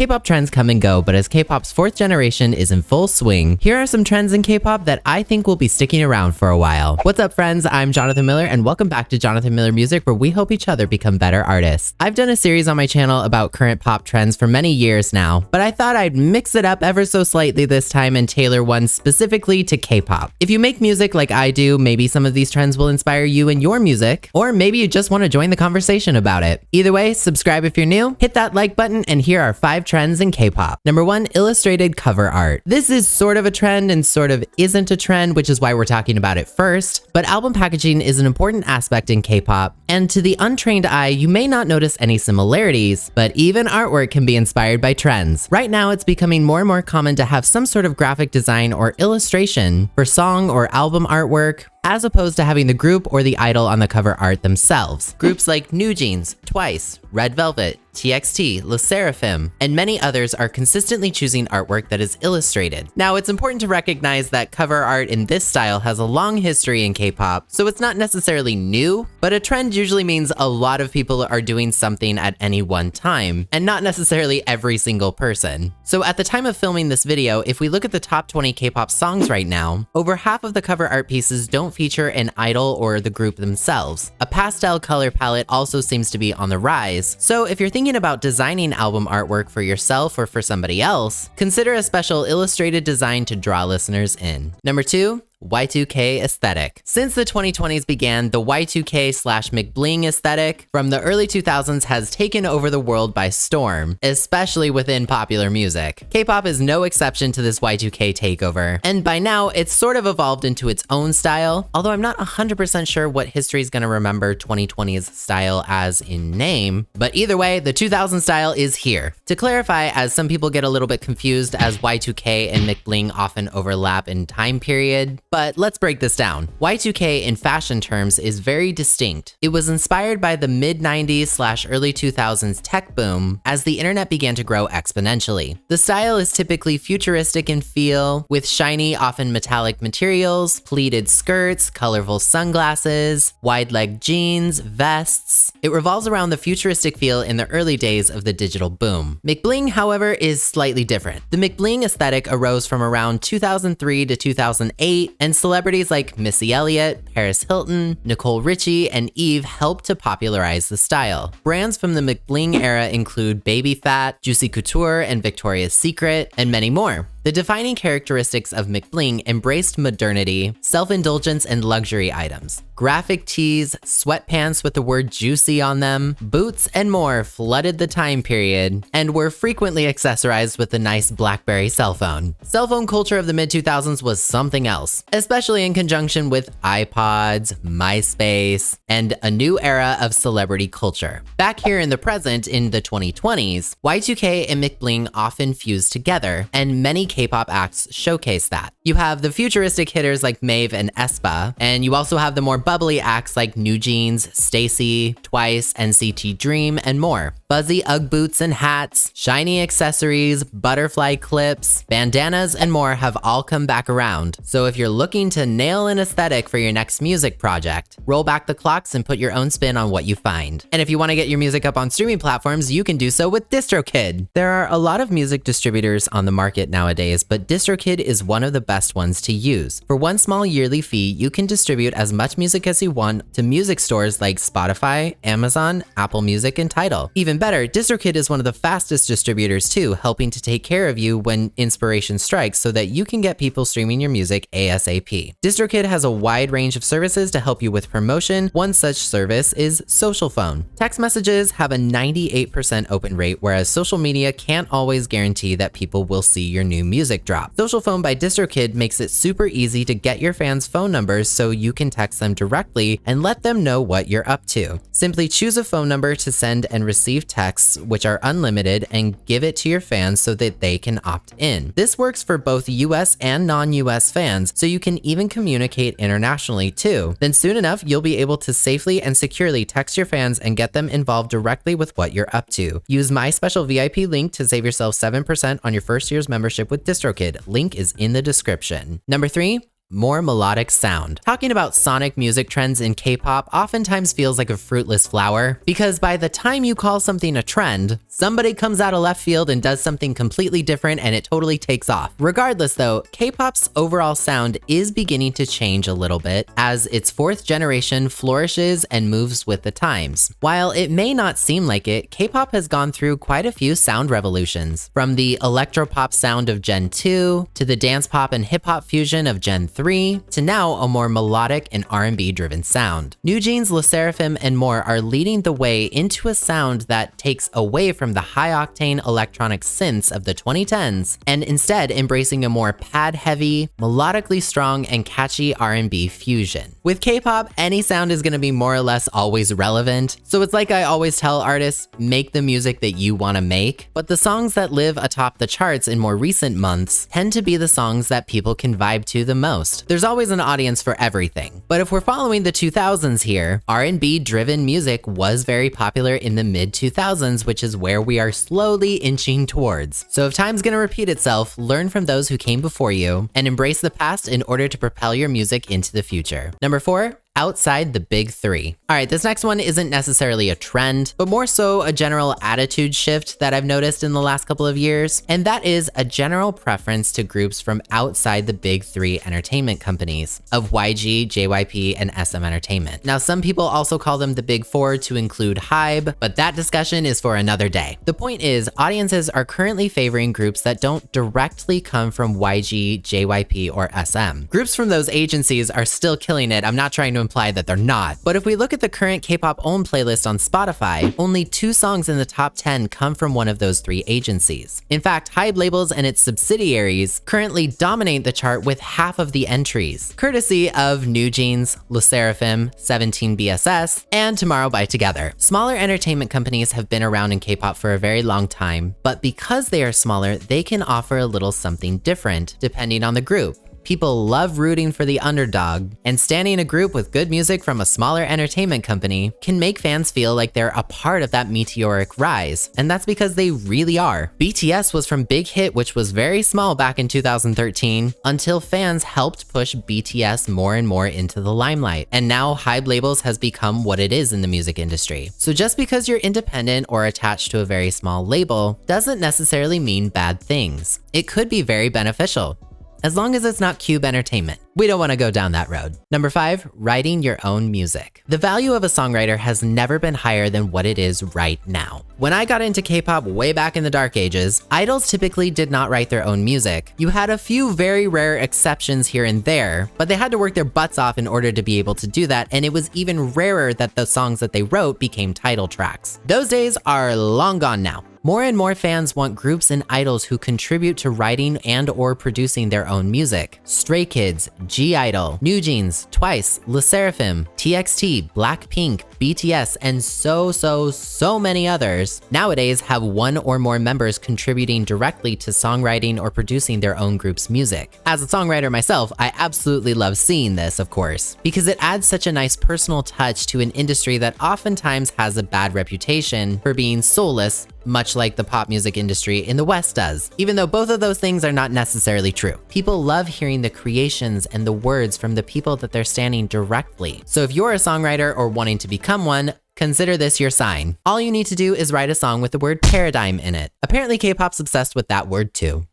K-pop trends come and go, but as K-pop's fourth generation is in full swing, here are some trends in K-pop that I think will be sticking around for a while. What's up, friends? I'm Jonathan Miller, and welcome back to Jonathan Miller Music, where we help each other become better artists. I've done a series on my channel about current pop trends for many years now, but I thought I'd mix it up ever so slightly this time and tailor one specifically to K-pop. If you make music like I do, maybe some of these trends will inspire you in your music, or maybe you just want to join the conversation about it. Either way, subscribe if you're new, hit that like button, and here are 5 trends in K-pop. Number 1, illustrated cover art. This is sort of a trend and sort of isn't a trend, which is why we're talking about it first, but album packaging is an important aspect in K-pop, and to the untrained eye, you may not notice any similarities, but even artwork can be inspired by trends. Right now, it's becoming more and more common to have some sort of graphic design or illustration for song or album artwork, as opposed to having the group or the idol on the cover art themselves. Groups like New Jeans, Twice, Red Velvet, TXT, Le Sserafim, and many others are consistently choosing artwork that is illustrated. Now, it's important to recognize that cover art in this style has a long history in K-pop, so it's not necessarily new, but a trend usually means a lot of people are doing something at any one time, and not necessarily every single person. So at the time of filming this video, if we look at the top 20 K-pop songs right now, over half of the cover art pieces don't feature an idol or the group themselves. A pastel color palette also seems to be on the rise, so if you're thinking about designing album artwork for yourself or for somebody else, consider a special illustrated design to draw listeners in. Number 2, Y2K aesthetic. Since the 2020s began, the Y2K/mcbling aesthetic from the early 2000s has taken over the world by storm, especially within popular music. K-pop is no exception to this Y2K takeover, and by now it's sort of evolved into its own style, although I'm not 100% sure what history is gonna remember 2020's style as in name, but either way, the 2000 style is here. To clarify, as some people get a little bit confused as Y2K and mcbling often overlap in time period, but let's break this down. Y2K in fashion terms is very distinct. It was inspired by the mid-90s/early 2000s tech boom as the internet began to grow exponentially. The style is typically futuristic in feel, with shiny, often metallic materials, pleated skirts, colorful sunglasses, wide-leg jeans, vests. It revolves around the futuristic feel in the early days of the digital boom. mcbling, however, is slightly different. The mcbling aesthetic arose from around 2003 to 2008, and celebrities like Missy Elliott, Paris Hilton, Nicole Richie, and Eve helped to popularize the style. Brands from the mcbling era include Baby Phat, Juicy Couture, and Victoria's Secret, and many more. The defining characteristics of mcbling embraced modernity, self-indulgence, and luxury items. Graphic tees, sweatpants with the word juicy on them, boots, and more flooded the time period, and were frequently accessorized with the nice BlackBerry cell phone. Cell phone culture of the mid-2000s was something else, especially in conjunction with iPods, MySpace, and a new era of celebrity culture. Back here in the present, in the 2020s, Y2K and mcbling often fused together, and many K-pop acts showcase that. You have the futuristic hitters like Maeve and aespa, and you also have the more bubbly acts like New Jeans, Stacy, Twice, NCT Dream, and more. Fuzzy Ugg boots and hats, shiny accessories, butterfly clips, bandanas, and more have all come back around. So if you're looking to nail an aesthetic for your next music project, roll back the clocks and put your own spin on what you find. And if you want to get your music up on streaming platforms, you can do so with DistroKid. There are a lot of music distributors on the market nowadays, but DistroKid is one of the best ones to use. For one small yearly fee, you can distribute as much music as you want to music stores like Spotify, Amazon, Apple Music, and Tidal. Even better, DistroKid is one of the fastest distributors too, helping to take care of you when inspiration strikes so that you can get people streaming your music ASAP. DistroKid has a wide range of services to help you with promotion. One such service is Social Phone. Text messages have a 98% open rate, whereas social media can't always guarantee that people will see your new music drop. Social Phone by DistroKid makes it super easy to get your fans' phone numbers so you can text them directly and let them know what you're up to. Simply choose a phone number to send and receive texts, which are unlimited, and give it to your fans so that they can opt in. This works for both US and non-US fans, so you can even communicate internationally too. Then soon enough, you'll be able to safely and securely text your fans and get them involved directly with what you're up to. Use my special VIP link to save yourself 7% on your first year's membership with DistroKid. Link is in the description. Number 3, more melodic sound. Talking about sonic music trends in K-pop oftentimes feels like a fruitless flower, because by the time you call something a trend, somebody comes out of left field and does something completely different and it totally takes off. Regardless though, K-pop's overall sound is beginning to change a little bit as its fourth generation flourishes and moves with the times. While it may not seem like it, K-pop has gone through quite a few sound revolutions. From the electropop sound of Gen 2, to the dance pop and hip hop fusion of Gen 3, to now a more melodic and R&B driven sound. New Jeans, LE SSERAFIM, and more are leading the way into a sound that takes away from the high-octane electronic synths of the 2010s and instead embracing a more pad-heavy, melodically strong, and catchy R&B fusion. With K-pop, any sound is going to be more or less always relevant, so it's like I always tell artists, make the music that you want to make, but the songs that live atop the charts in more recent months tend to be the songs that people can vibe to the most. There's always an audience for everything, but if we're following the 2000s here, R&B driven music was very popular in the mid-2000s, which is where we are slowly inching towards. So if time's gonna repeat itself, learn from those who came before you and embrace the past in order to propel your music into the future. Number 4, outside the big three. All right, this next one isn't necessarily a trend, but more so a general attitude shift that I've noticed in the last couple of years, and that is a general preference to groups from outside the big three entertainment companies of YG, JYP, and SM Entertainment. Now, some people also call them the big four to include HYBE, but that discussion is for another day. The point is, audiences are currently favoring groups that don't directly come from YG, JYP, or SM. Groups from those agencies are still killing it. I'm not trying to imply that they're not. But if we look at the current K-pop owned playlist on Spotify, only 2 songs in the top 10 come from one of those 3 agencies. In fact, HYBE labels and its subsidiaries currently dominate the chart with half of the entries, courtesy of New Jeans, LE SSERAFIM, 17BSS, and Tomorrow by Together. Smaller entertainment companies have been around in K-pop for a very long time, but because they are smaller, they can offer a little something different depending on the group. People love rooting for the underdog, and standing in a group with good music from a smaller entertainment company can make fans feel like they're a part of that meteoric rise, and that's because they really are. BTS was from Big Hit, which was very small back in 2013, until fans helped push BTS more and more into the limelight, and now HYBE labels has become what it is in the music industry. So just because you're independent or attached to a very small label doesn't necessarily mean bad things. It could be very beneficial, as long as it's not Cube Entertainment. We don't want to go down that road. Number 5, writing your own music. The value of a songwriter has never been higher than what it is right now. When I got into K-pop way back in the dark ages, idols typically did not write their own music. You had a few very rare exceptions here and there, but they had to work their butts off in order to be able to do that, and it was even rarer that the songs that they wrote became title tracks. Those days are long gone now. More and more fans want groups and idols who contribute to writing and or producing their own music. Stray Kids, G-Idol, New Jeans, Twice, LE SSERAFIM, TXT, Blackpink, BTS, and so many others nowadays have one or more members contributing directly to songwriting or producing their own group's music. As a songwriter myself, I absolutely love seeing this, of course, because it adds such a nice personal touch to an industry that oftentimes has a bad reputation for being soulless, much like the pop music industry in the West does, even though both of those things are not necessarily true. People love hearing the creations and the words from the people that they're standing directly. So if you're a songwriter or wanting to become one, consider this your sign. All you need to do is write a song with the word paradigm in it. Apparently K-pop's obsessed with that word too.